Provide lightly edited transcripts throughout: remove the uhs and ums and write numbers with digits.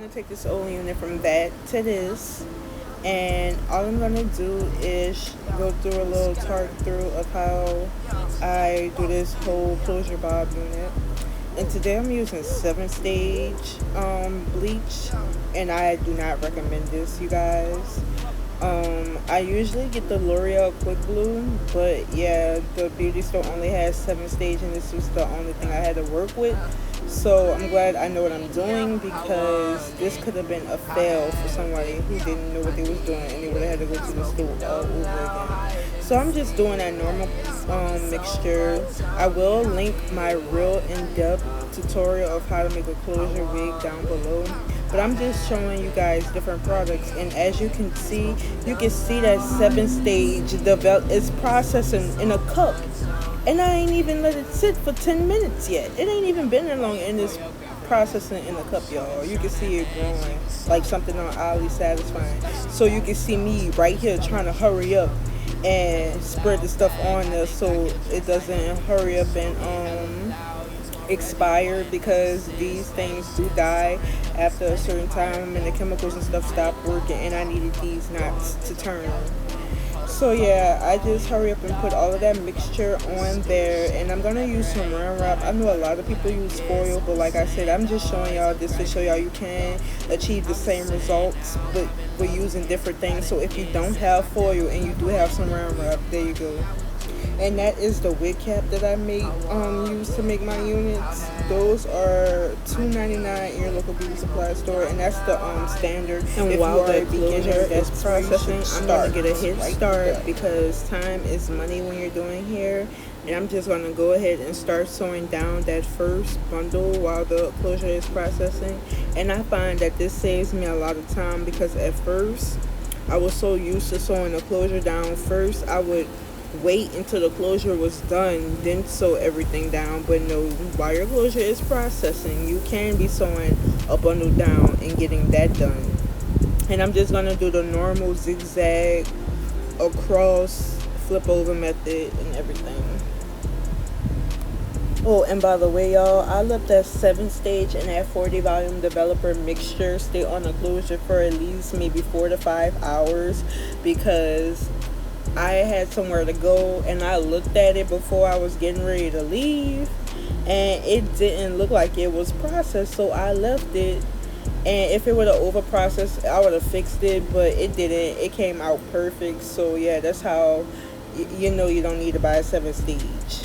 to take this old unit from that to this, and all I'm going to do is go through a little talk through of how I do this whole closure bob unit. And today I'm using 7-stage bleach, and I do not recommend this, you guys. I usually get the L'Oreal Quick Blue, but yeah, the beauty store only has 7-stage, and this was the only thing I had to work with. So I'm glad I know what I'm doing, because this could have been a fail for somebody who didn't know what they was doing, and they would have had to go to the store all over again. So I'm just doing that normal mixture. I will link my real in-depth tutorial of how to make a closure wig down below. But I'm just showing you guys different products, and as you can see that 7-stage is processing in a cup, and I ain't even let it sit for 10 minutes yet. It ain't even been that long, and it's processing in a cup, y'all. You can see it growing like something on Oddly Satisfying. So you can see me right here trying to hurry up and spread the stuff on there so it doesn't hurry up and expire, because these things do die after a certain time and the chemicals and stuff stop working, and I needed these knots to turn. So yeah, I just hurry up and put all of that mixture on there, and I'm gonna use some Saran Wrap. I know a lot of people use foil, but like I said, I'm just showing y'all this to show y'all you can achieve the same results, but we're using different things. So if you don't have foil and you do have some Saran Wrap, there you go. And that is the wig cap that I use to make my units. Those are $2.99 in your local beauty supply store, and that's the standard. And if while that closure is processing, I'm gonna get a head start, because time is money when you're doing hair. And I'm just gonna go ahead and start sewing down that first bundle while the closure is processing. And I find that this saves me a lot of time, because at first I was so used to sewing the closure down first. I would wait until the closure was done, then sew everything down. But no, while your closure is processing, you can be sewing a bundle down and getting that done. And I'm just gonna do the normal zigzag across flip over method and everything. Oh, and by the way, y'all, I let that 7-stage and that 40 volume developer mixture stay on the closure for at least maybe 4 to 5 hours, because I had somewhere to go, and I looked at it before I was getting ready to leave, and it didn't look like it was processed, so I left it. And if it would have over processed, I would have fixed it, but it didn't. It came out perfect. So yeah, that's how you know you don't need to buy a 7-stage.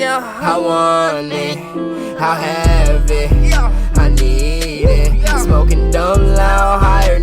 I want it, I have it, I need it. Smoking dumb loud, higher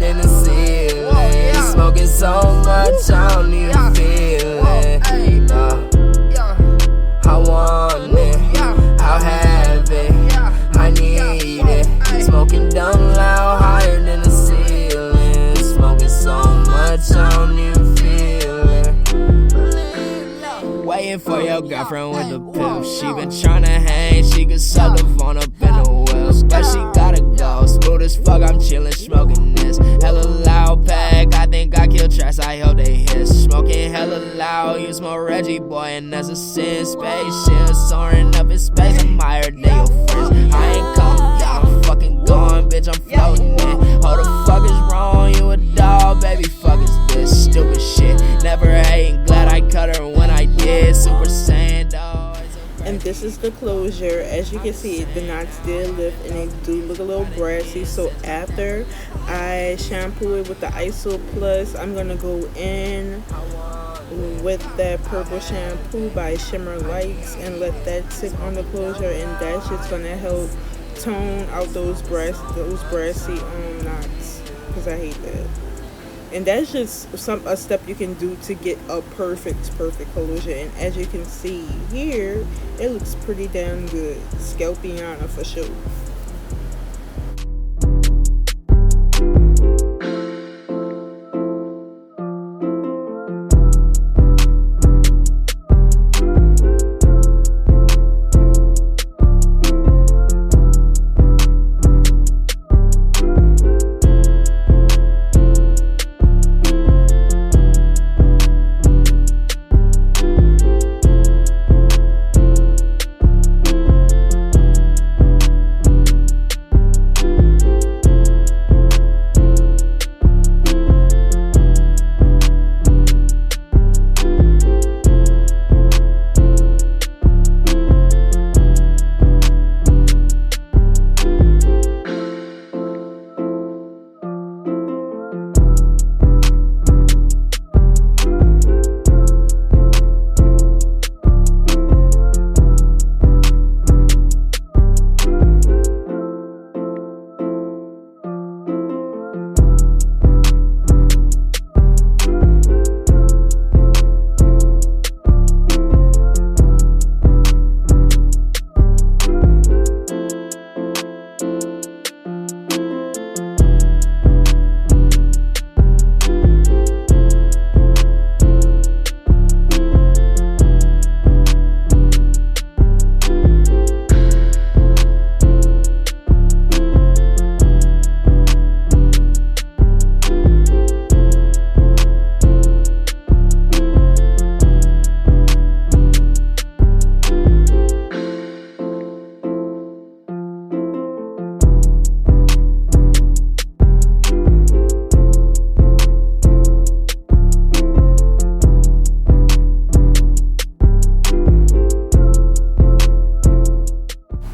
your girlfriend with the pill. She been tryna hang, she could suck the phone up in the wheels. But she gotta go, smooth as fuck, I'm chillin', smoking this. Hella loud pack, I think I killed tracks, I hope they hiss. Smoking hella loud, you smoke Reggie, boy, and that's a sin. Spaceship soaring up in space, I'm higher than your friends. I ain't coming down, I'm fucking going, bitch, I'm floating in. What the fuck is wrong, you a dog, baby, fuck is this stupid shit. Never hating, glad I cut her when I did. Super Saiyan, dog. And this is the closure. As you can see, the knots did lift and they do look a little brassy. So after I shampoo it with the ISO Plus, I'm gonna go in with that purple shampoo by Shimmer Lights and let that sit on the closure, and that's just gonna help tone out those brassy knots, because I hate that. And that's just a step you can do to get a perfect closure. And as you can see here, it looks pretty damn good. Scalpiana for sure.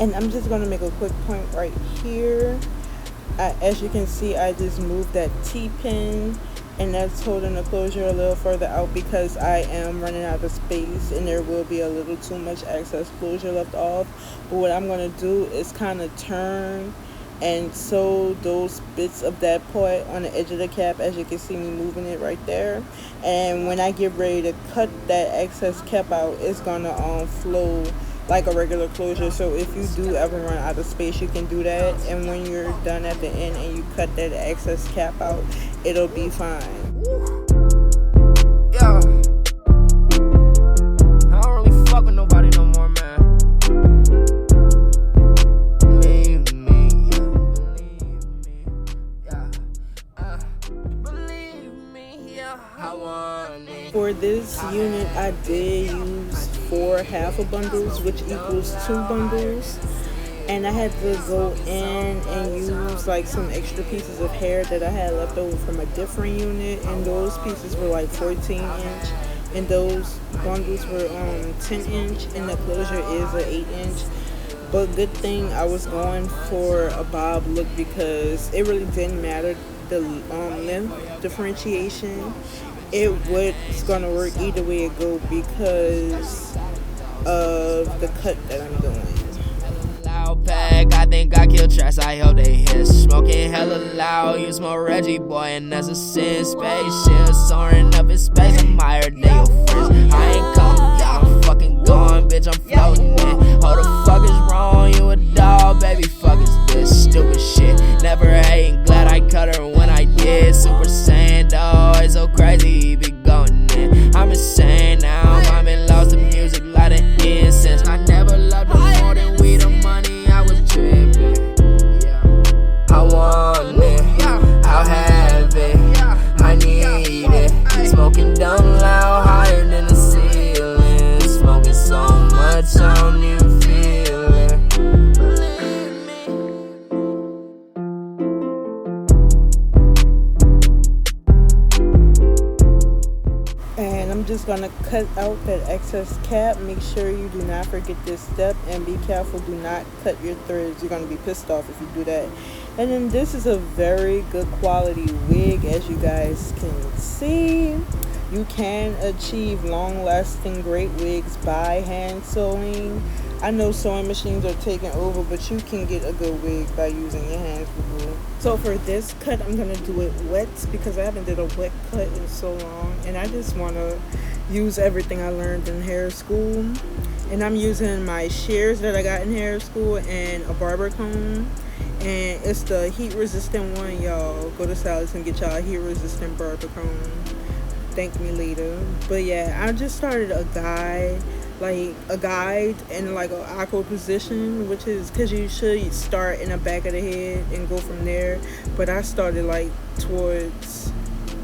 And I'm just going to make a quick point right here. As you can see, I just moved that T-pin, and that's holding the closure a little further out because I am running out of space and there will be a little too much excess closure left off. But what I'm going to do is kind of turn and sew those bits of that part on the edge of the cap, as you can see me moving it right there. And when I get ready to cut that excess cap out, it's going to flow like a regular closure. So if you do ever run out of space, you can do that, and when you're done at the end and you cut that excess cap out, it'll be fine. Yeah, I don't really fuck with nobody no more, man. Believe me, yeah, believe me, yeah, I want it. For this unit, I did use 4 half a bundles, which equals 2 bundles, and I had to go in and use like some extra pieces of hair that I had left over from a different unit, and those pieces were like 14-inch, and those bundles were 10-inch, and the closure is an 8-inch. But good thing I was going for a bob look because it really didn't matter the length differentiation. It was gonna work either way it go because of the cut that I'm doing. Loud pack, I think I killed tracks, I hope they hiss. Smoking hella loud, you smoke Reggie, boy, and that's a sin. Spaceship soaring up in space, I'm higher than your friends. I ain't coming down, I'm fucking going, bitch, I'm floating in. What the fuck is wrong, you a dog, baby, fuck is this stupid shit. Never hating, glad I cut her when I did. Super Saiyan, dog, it's so crazy, he be going in. I'm insane now, I'm in lost to music, like I'm just gonna cut out that excess cap. Make sure you do not forget this step, and be careful, do not cut your threads. You're gonna be pissed off if you do that. And then this is a very good quality wig, as you guys can see. You can achieve long-lasting great wigs by hand sewing. I know sewing machines are taking over, but you can get a good wig by using your hands. So for this cut, I'm gonna do it wet because I haven't did a wet cut in so long, and I just wanna use everything I learned in hair school. And I'm using my shears that I got in hair school and a barber comb, and it's the heat resistant one. Y'all go to Sally's and get y'all a heat resistant barber comb. Thank me later. But yeah, I just started a guide in like an awkward position, which is because you should start in the back of the head and go from there. But I started like towards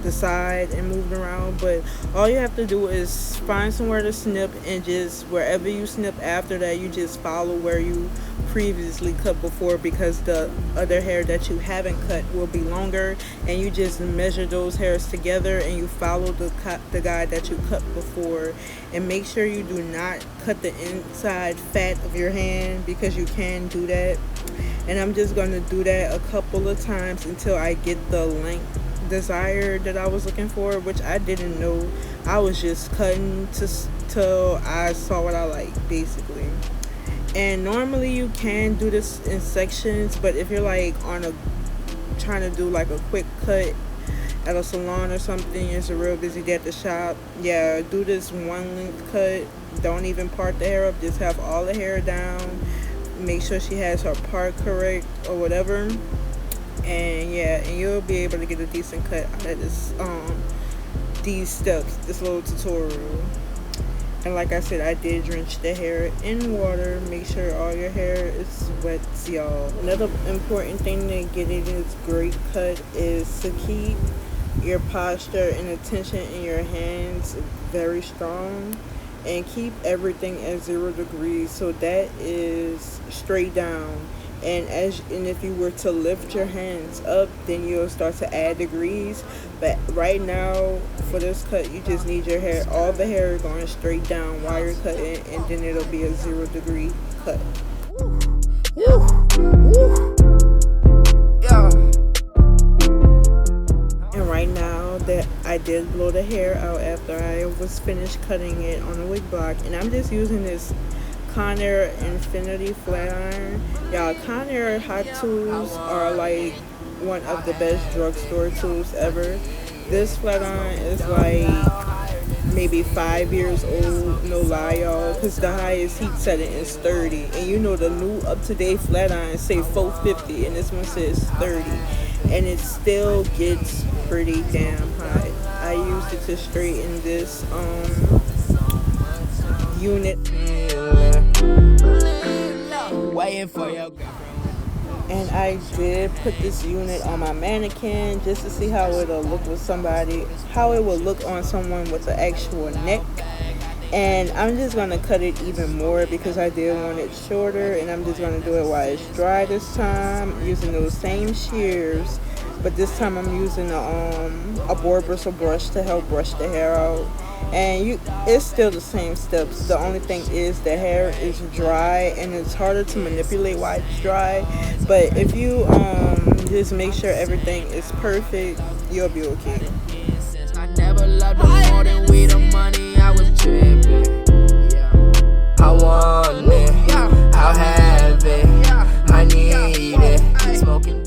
the side and moved around. But all you have to do is find somewhere to snip, and just wherever you snip after that, you just follow where you previously cut before, because the other hair that you haven't cut will be longer, and you just measure those hairs together and you follow the guide that you cut before. And make sure you do not cut the inside fat of your hand, because you can do that. And I'm just going to do that a couple of times until I get the length desired that I was looking for, which I didn't know. I was just cutting till I saw what I like, basically. And normally you can do this in sections, but if you're like trying to do like a quick cut at a salon or something, it's a real busy day at the shop, yeah, do this one length cut. Don't even part the hair up, just have all the hair down. Make sure she has her part correct or whatever, and yeah, and you'll be able to get a decent cut out of this these steps, this little tutorial. And like I said, I did drench the hair in water. Make sure all your hair is wet, y'all. Another important thing to getting this great cut is to keep your posture and the tension in your hands very strong, and keep everything at 0 degrees. So that is straight down. And if you were to lift your hands up, then you'll start to add degrees. But right now, for this cut, you just need your hair, all the hair going straight down while you're cutting, and then it'll be a 0 degree cut. And right now that I did blow the hair out after I was finished cutting it on a wig block, and I'm just using this Conair Infinity flat iron. Y'all, Conair hot tools are like one of the best drugstore tools ever. This flat iron is like maybe 5 years old, no lie, y'all, because the highest heat setting is 30, and you know the new up-to-date flat iron say 450, and this one says 30, and it still gets pretty damn hot. I used it to straighten this unit. Waiting for your girlfriend. And I did put this unit on my mannequin just to see how it'll look with somebody, how it will look on someone with an actual neck. And I'm just going to cut it even more because I did want it shorter, and I'm just going to do it while it's dry this time, using those same shears, but this time I'm using a board bristle brush to help brush the hair out. And it's still the same steps. The only thing is the hair is dry, and it's harder to manipulate while it's dry. But if you just make sure everything is perfect, you'll be okay. I never loved her more than we the money. I was tripping. I want it. I'll have it. I need it. Smoking.